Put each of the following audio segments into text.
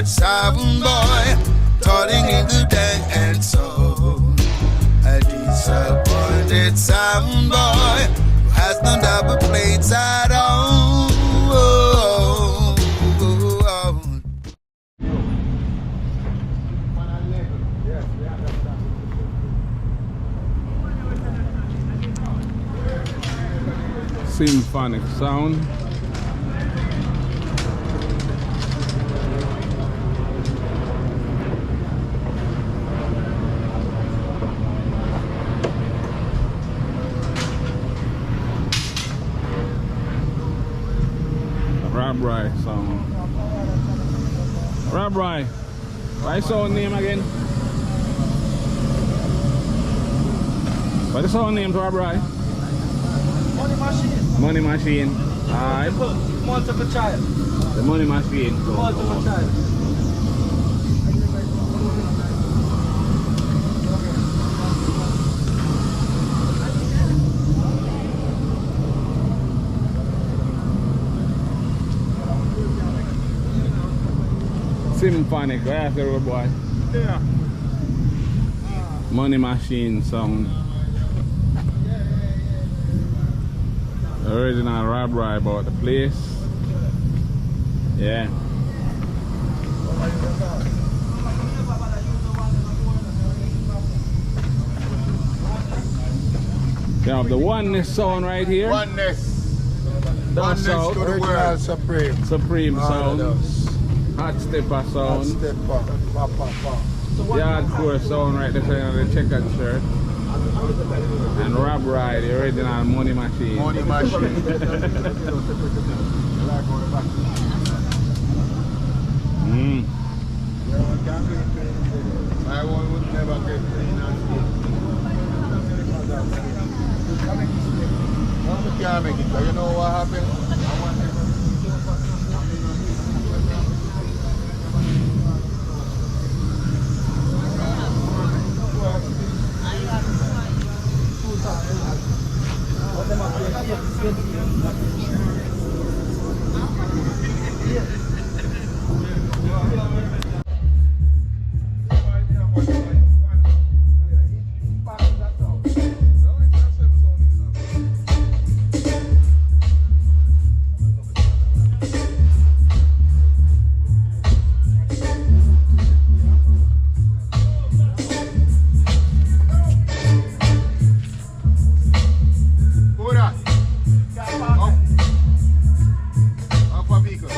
disappointed sound boy, turning into dance soul. A disappointed sound boy who has no double plates at all. Symphonic Sound. Rabri sound. Rabri, why sound name again? What is sound name to Rabri? Money machine. Money machine. Alright. Multiple child. The money machine. Multiple child. Symphonic, right after road boy. Yeah. Money machine sound. Original Rabri about the place. Yeah. You have the Oneness sound right here. Oneness. Oneness Oneness to the world. Supreme. Supreme sound. Hot stepper sound. Hardcore sound right there on the checkered shirt. And Rabri, the original money machine. Money machine. My one would never get clean and skin. No, we can't make it, but you know what happened? Up a vehicle.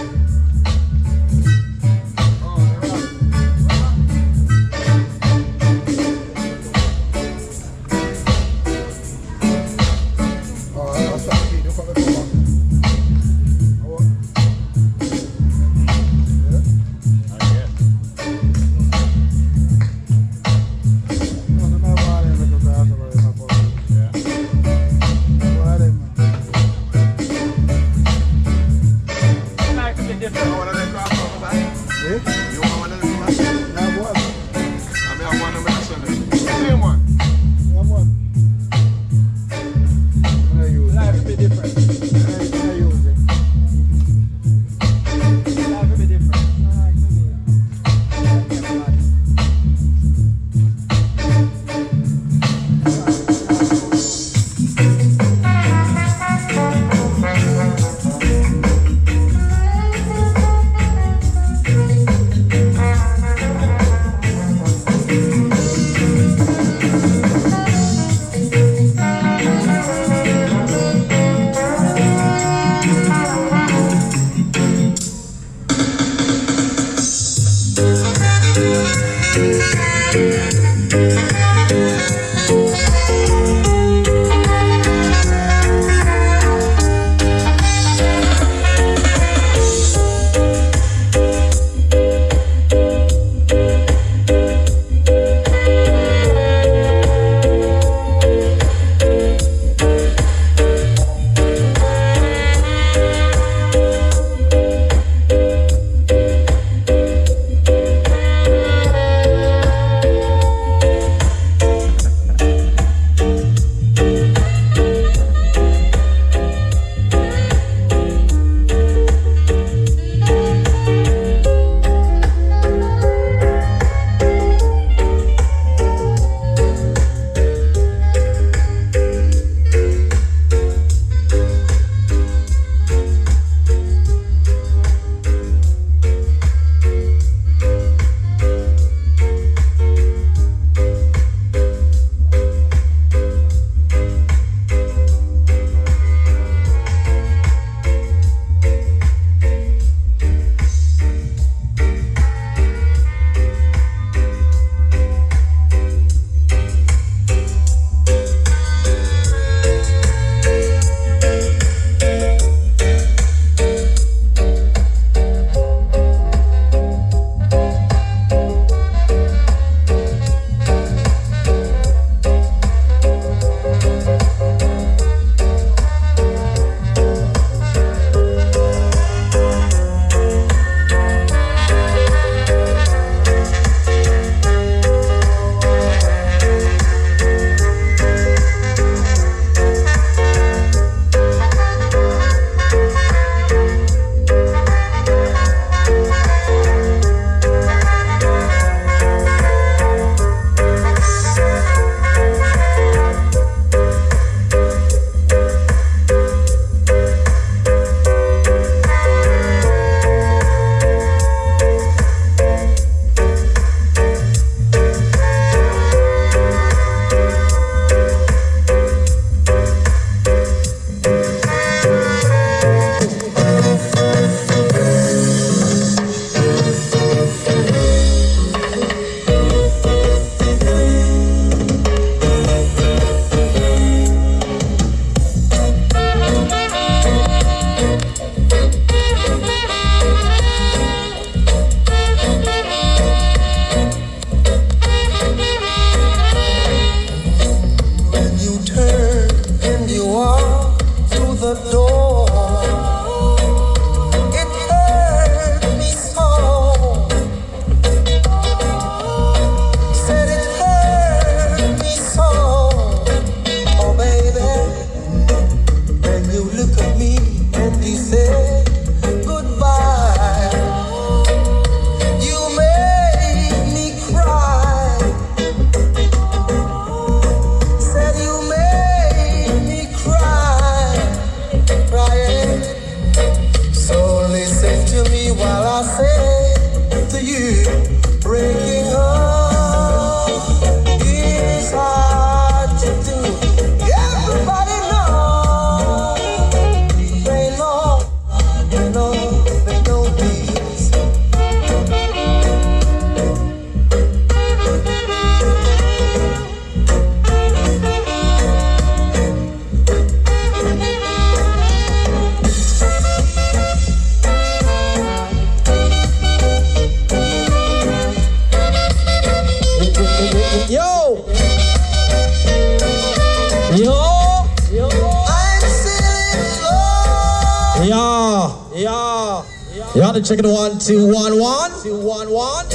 You ought to check it 1 2 1 1 2 1 1.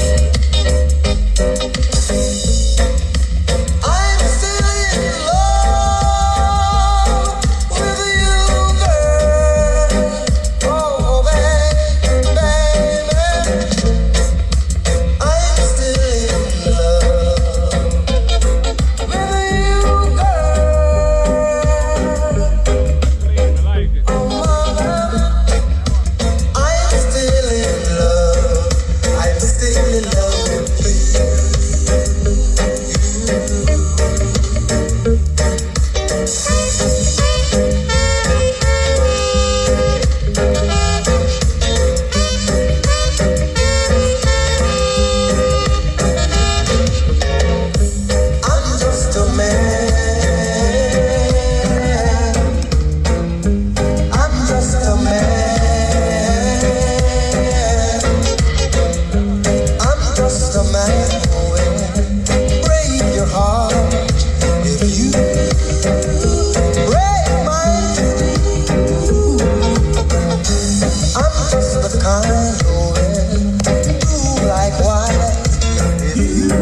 I'm still in love with you, girl. Oh, baby. I'm still in love with you, girl. Oh, mother. I'm still in love. I'm still in love with you. I'm just a man. I'm just a man. I'm just a man who will break your heart if you break mine too. I'm just the kind who will do likewise if you do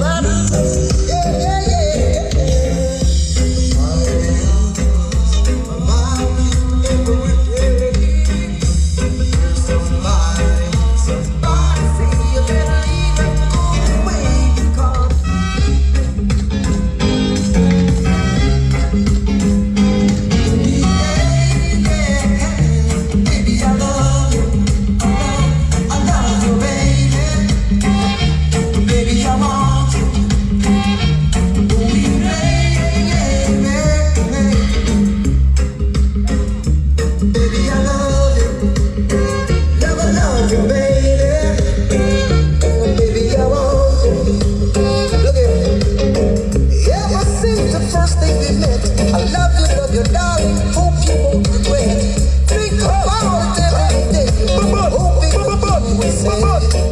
that. Yeah, yeah, yeah. My every day. Somebody say you better leave and go away because baby, I love you. I love you, baby. Baby, I want you. Baby, I love you. Never love you, baby. Baby, I want you. Look at me. Ever since the first day we met, I love you, darling. Hope you won't regret. Think about it every day. Hoping you will say, baby,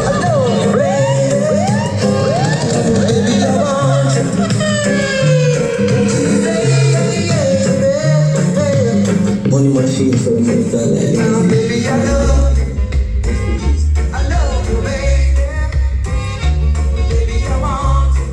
I love you, baby. Baby, I want you. Money machine for me, darling. Baby, I love you. I love you, baby. Baby, I want you.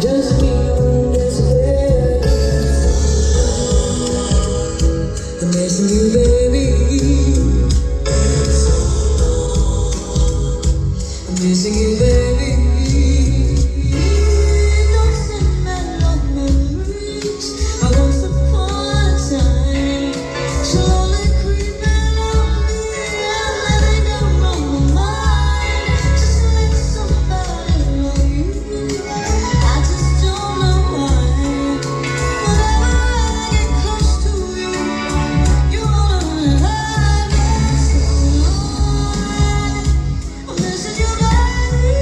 Just be on this way. I'm missing you, baby. I'm missing you, baby. Innocent mellow memories of once upon a time, slowly creeping on me and letting go on my mind. Just like somebody love you. I just don't know why. Whenever I get close to you, you wanna hide me. So I'm missing you, baby.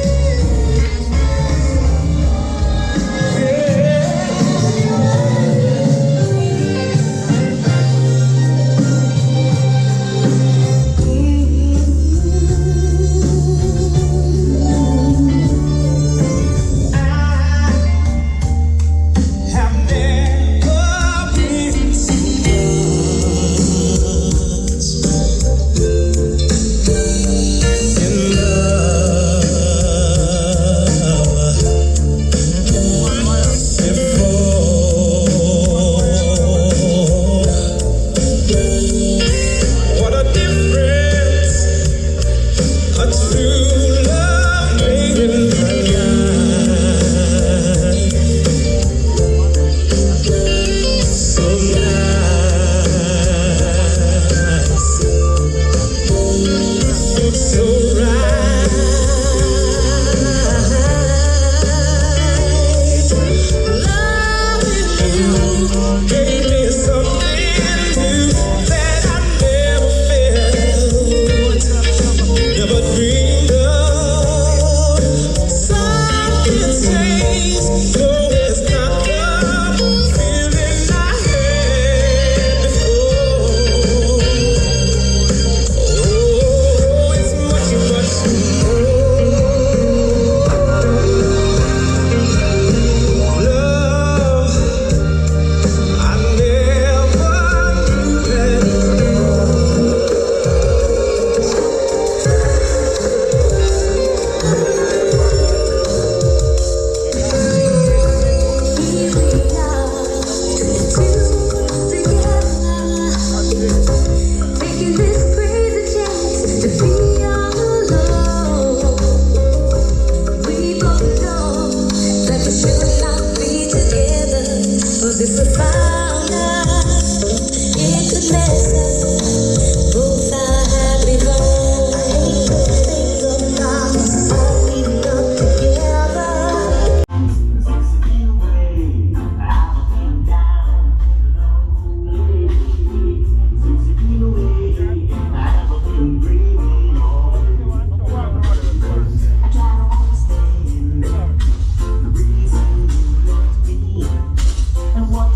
Have never been so in love before. What a difference a true love made in my life. So nice, so right. Loving you gave me something new that I never felt, never dreamed of. Something changed, no, it's not the feeling I had before. Oh, it's much, much more. Love, I never knew that. Taking this crazy chance to be all alone. We both know that we should not be together, but if we found out, it could mess up both our happy homes. Think about us all leading up together. And what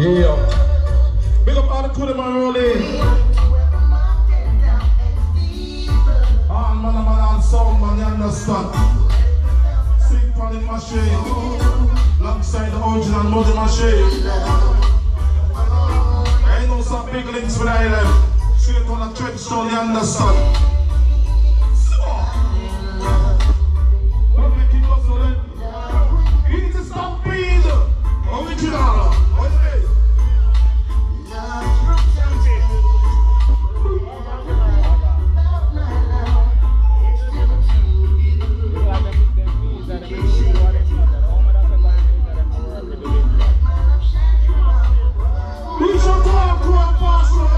Yeah. Big up all the crew that man rolling. All man and sound man, you understand. Symphonic machine. Alongside the original mother machine. Ain't no some big links for the island. Straight on the trench stone, you understand. It is stampede. Original. We shall talk to a pastor.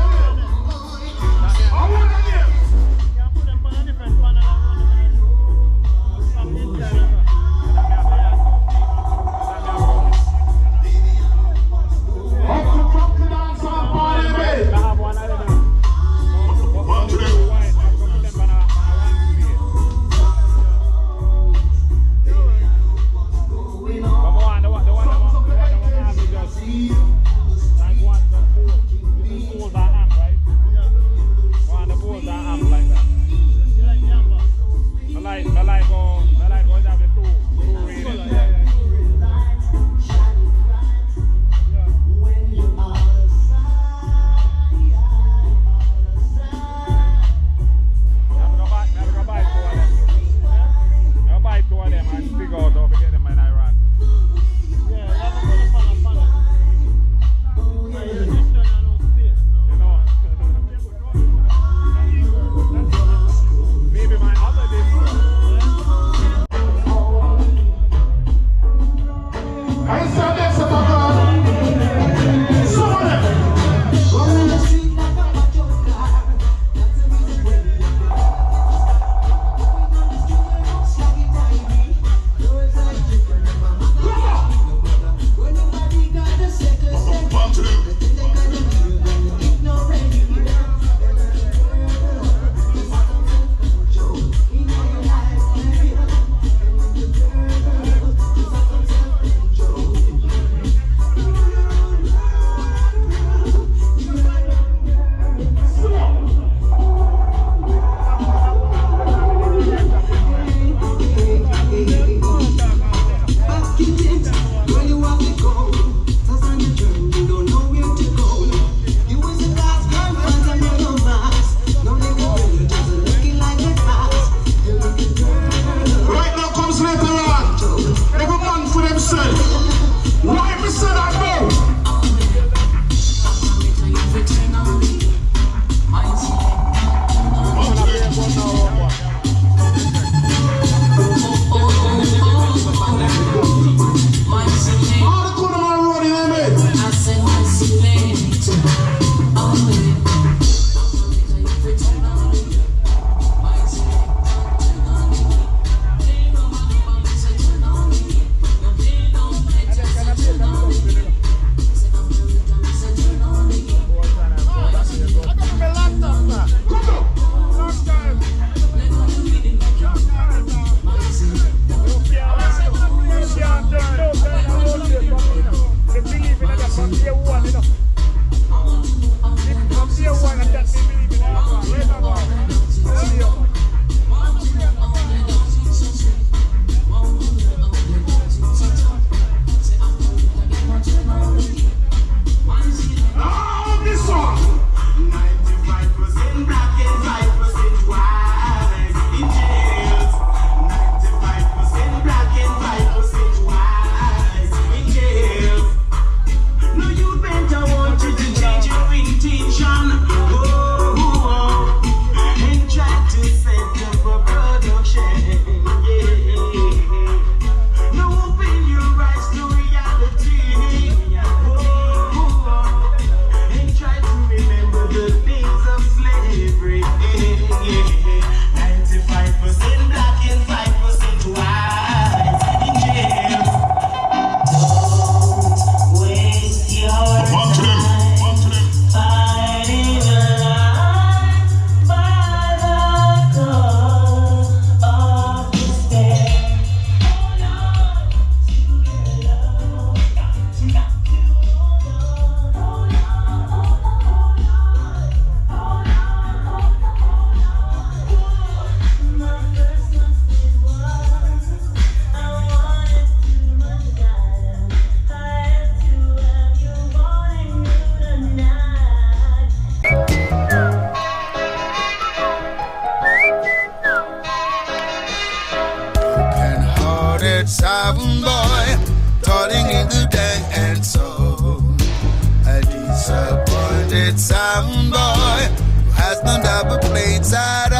I want to hear. sound boy, turning into dank and soul. A disappointed sound boy who has no double plates at